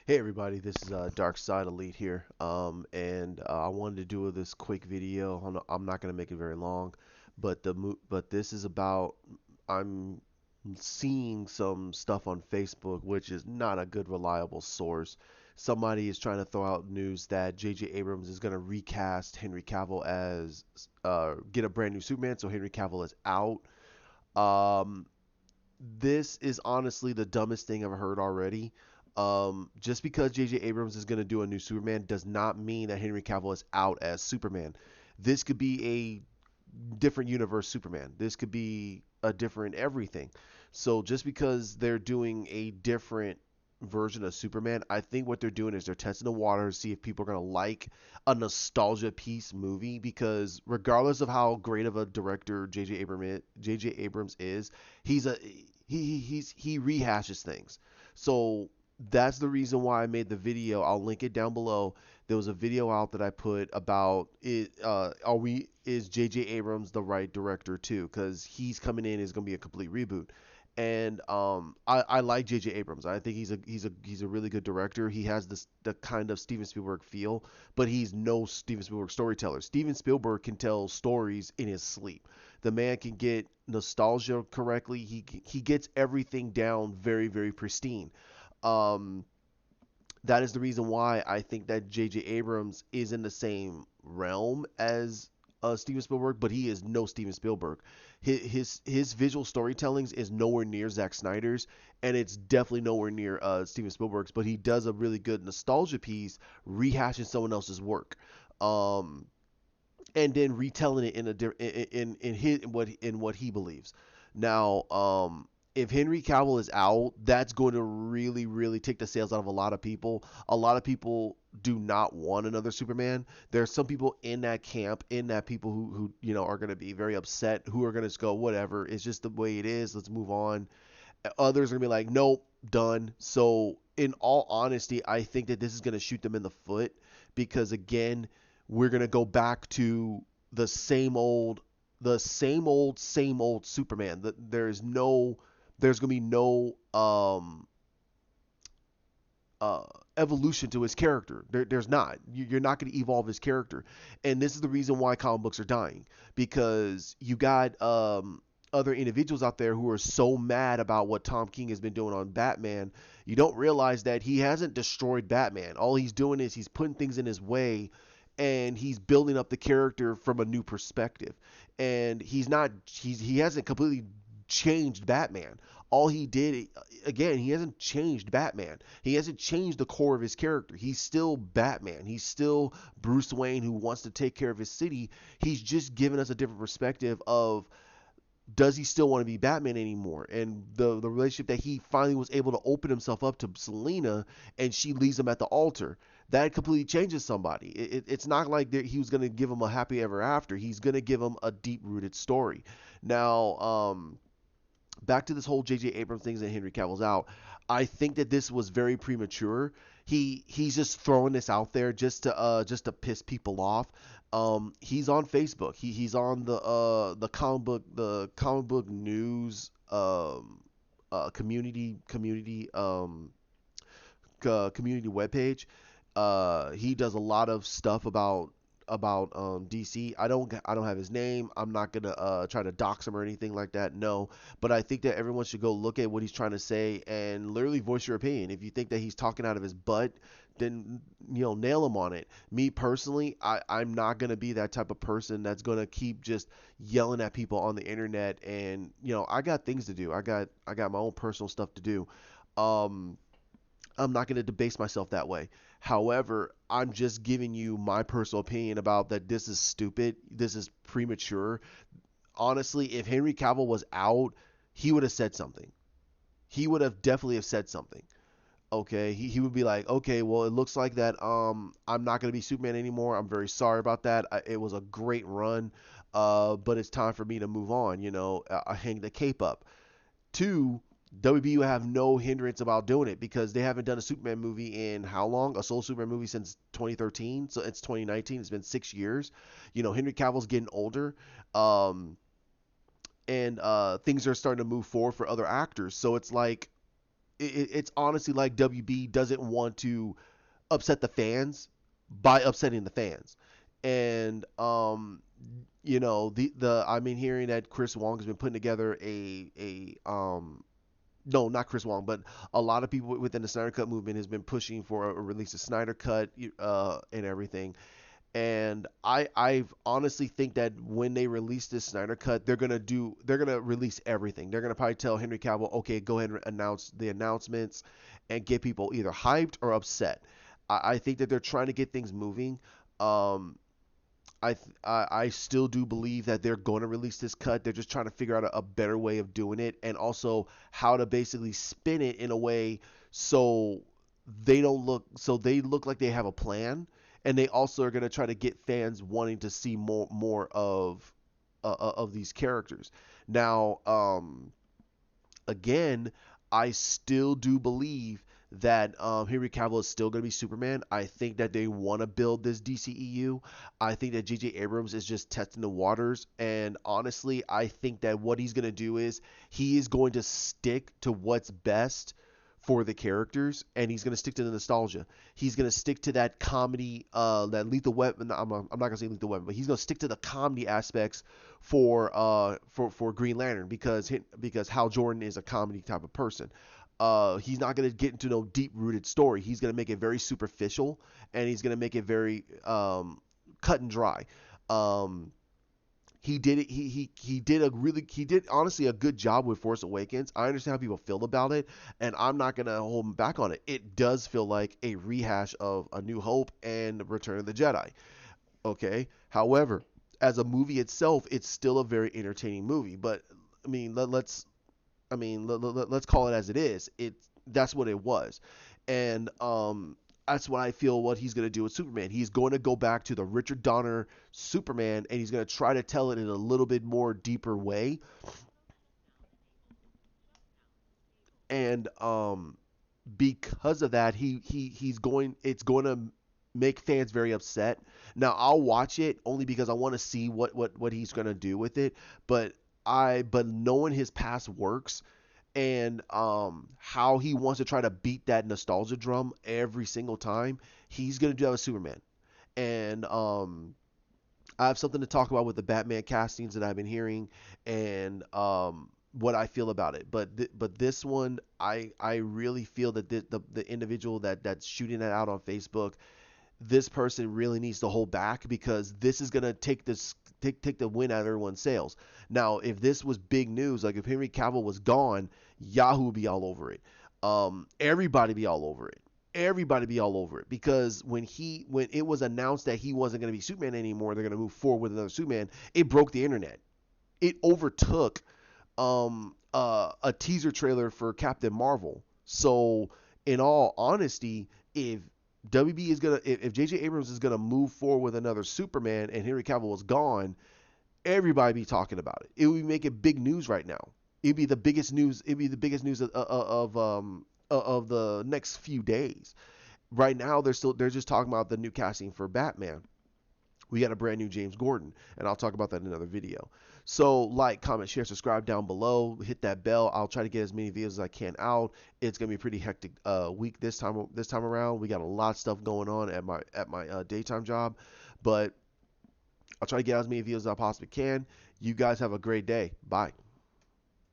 Hey everybody, this is Dark Side Elite here, and I wanted to do this quick video. I'm not gonna make it very long, but but this is about I'm seeing some stuff on Facebook which is not a good reliable source. Somebody is trying to throw out news that J.J. Abrams is gonna recast Henry Cavill as get a brand new Superman, so Henry Cavill is out. Um, this is honestly the dumbest thing I've heard already. Just because J.J. Abrams is going to do a new Superman does not mean that Henry Cavill is out as Superman. This could be a different universe Superman. This could be a different everything. So just because they're doing a different version of Superman, I think what they're doing is they're testing the waters, see if people are going to like a nostalgia piece movie, because regardless of how great of a director J.J. Abrams is, he's a he rehashes things. So that's the reason why I made the video. I'll link it down below. There was a video out that I put about it. Are we is J.J. Abrams the right director too? Because he's coming in is going to be a complete reboot. And I like J.J. Abrams. I think he's a really good director. He has the kind of Steven Spielberg feel, but he's no Steven Spielberg storyteller. Steven Spielberg can tell stories in his sleep. The man can get nostalgia correctly. He gets everything down very pristine. Um, that is the reason why I think that J.J. Abrams is in the same realm as Steven Spielberg, but he is no Steven Spielberg. His visual storytellings is nowhere near Zack Snyder's, and it's definitely nowhere near Steven Spielberg's. But he does a really good nostalgia piece, rehashing someone else's work, um, and then retelling it in what he believes. Now, if Henry Cavill is out, that's going to really take the sales out of a lot of people. A lot of people do not want another Superman. There's some people in that camp, in that people who are going to be very upset, who are going to just go, whatever, it's just the way it is. Let's move on. Others are going to be like, nope, done. So, in all honesty, I think that this is going to shoot them in the foot, because again, we're going to go back to the same old Superman. There's going to be no uh, evolution to his character. There's not. You're not going to evolve his character, and this is the reason why comic books are dying, because you got other individuals out there who are so mad about what Tom King has been doing on Batman. You don't realize that he hasn't destroyed Batman. All he's doing is he's putting things in his way, and he's building up the character from a new perspective. And he hasn't completely changed Batman. All he did, again, he hasn't changed Batman. He hasn't changed the core of his character. He's still Batman. He's still Bruce Wayne who wants to take care of his city. He's just given us a different perspective of, does he still want to be Batman anymore? And the relationship that he finally was able to open himself up to Selena, and she leaves him at the altar. That completely changes somebody. It's not like he was going to give him a happy ever after. He's going to give him a deep rooted story. Now, back to this whole J.J. Abrams things and Henry Cavill's out. I think that this was very premature. He's just throwing this out there just to piss people off. He's on Facebook. He's on the comic book news community webpage. He does a lot of stuff about DC. I don't have his name. I'm not gonna try to dox him or anything like that. No, but I think that everyone should go look at what he's trying to say and literally voice your opinion. If you think that he's talking out of his butt, then nail him on it. Me personally, I'm not gonna be that type of person that's gonna keep just yelling at people on the internet. And I got things to do. I got my own personal stuff to do. Um, I'm not going to debase myself that way. However, I'm just giving you my personal opinion about that. This is stupid. This is premature. Honestly, if Henry Cavill was out, he would have said something. He would have definitely have said something. Okay, he would be like, okay, well, it looks like that. I'm not going to be Superman anymore. I'm very sorry about that. It was a great run, but it's time for me to move on. I hang the cape up. Two, WB will have no hindrance about doing it, because they haven't done a Superman movie in how long? A solo Superman movie since 2013. So it's 2019. It's been 6 years. Henry Cavill's getting older. And things are starting to move forward for other actors. So it's like, it's honestly like WB doesn't want to upset the fans by upsetting the fans. And the I've been hearing that Chris Wong has been putting together a no, not Chris Wong, but a lot of people within the Snyder Cut movement has been pushing for a release of Snyder Cut and everything. And I honestly think that when they release this Snyder Cut, they're gonna release everything. They're gonna probably tell Henry Cavill, okay, go ahead and announce the announcements and get people either hyped or upset. I think that they're trying to get things moving. Um, I still do believe that they're going to release this cut. They're just trying to figure out a better way of doing it, and also how to basically spin it in a way so they look like they have a plan, and they also are going to try to get fans wanting to see more of these characters. Now, again, I still do believe that Henry Cavill is still going to be Superman. I think that they want to build this DCEU. I think that J.J. Abrams is just testing the waters. And honestly, I think that what he's going to do is he is going to stick to what's best for the characters, and he's going to stick to the nostalgia. He's going to stick to that comedy, that Lethal Weapon. I'm not going to say Lethal Weapon, but he's going to stick to the comedy aspects for Green Lantern, because Hal Jordan is a comedy type of person. He's not going to get into no deep rooted story. He's going to make it very superficial, and he's going to make it very cut and dry. Um, he did it. He did honestly a good job with Force Awakens. I understand how people feel about it, and I'm not gonna hold him back on it. It does feel like a rehash of A New Hope and Return of the Jedi. Okay, however, as a movie itself, it's still a very entertaining movie. But I mean, let's call it as it is. That's what it was, and that's what I feel what he's going to do with Superman. He's going to go back to the Richard Donner Superman, and he's going to try to tell it in a little bit more deeper way. And because of that, he's going. It's going to make fans very upset. Now I'll watch it only because I want to see what he's going to do with it. But knowing his past works, and how he wants to try to beat that nostalgia drum every single time, he's gonna do that with Superman. And I have something to talk about with the Batman castings that I've been hearing, and what I feel about it. But this one, I really feel that the individual that's shooting that out on Facebook, this person really needs to hold back, because this is gonna take the win out of everyone's sails. Now, if this was big news, like if Henry Cavill was gone, Yahoo would be all over it. Everybody be all over it. Everybody be all over it, because when it was announced that he wasn't going to be Superman anymore, they're going to move forward with another Superman. It broke the internet. It overtook a teaser trailer for Captain Marvel. So, in all honesty, if WB is gonna, if J.J. Abrams is gonna move forward with another Superman and Henry Cavill was gone, everybody be talking about it. It would be making big news right now. It'd be the biggest news. It'd be the biggest news of the next few days. Right now, they're just talking about the new casting for Batman. We got a brand new James Gordon, and I'll talk about that in another video. So, like, comment, share, subscribe down below. Hit that bell. I'll try to get as many videos as I can out. It's gonna be a pretty hectic week this time around. We got a lot of stuff going on at my daytime job, but I'll try to get out as many videos as I possibly can. You guys have a great day. Bye.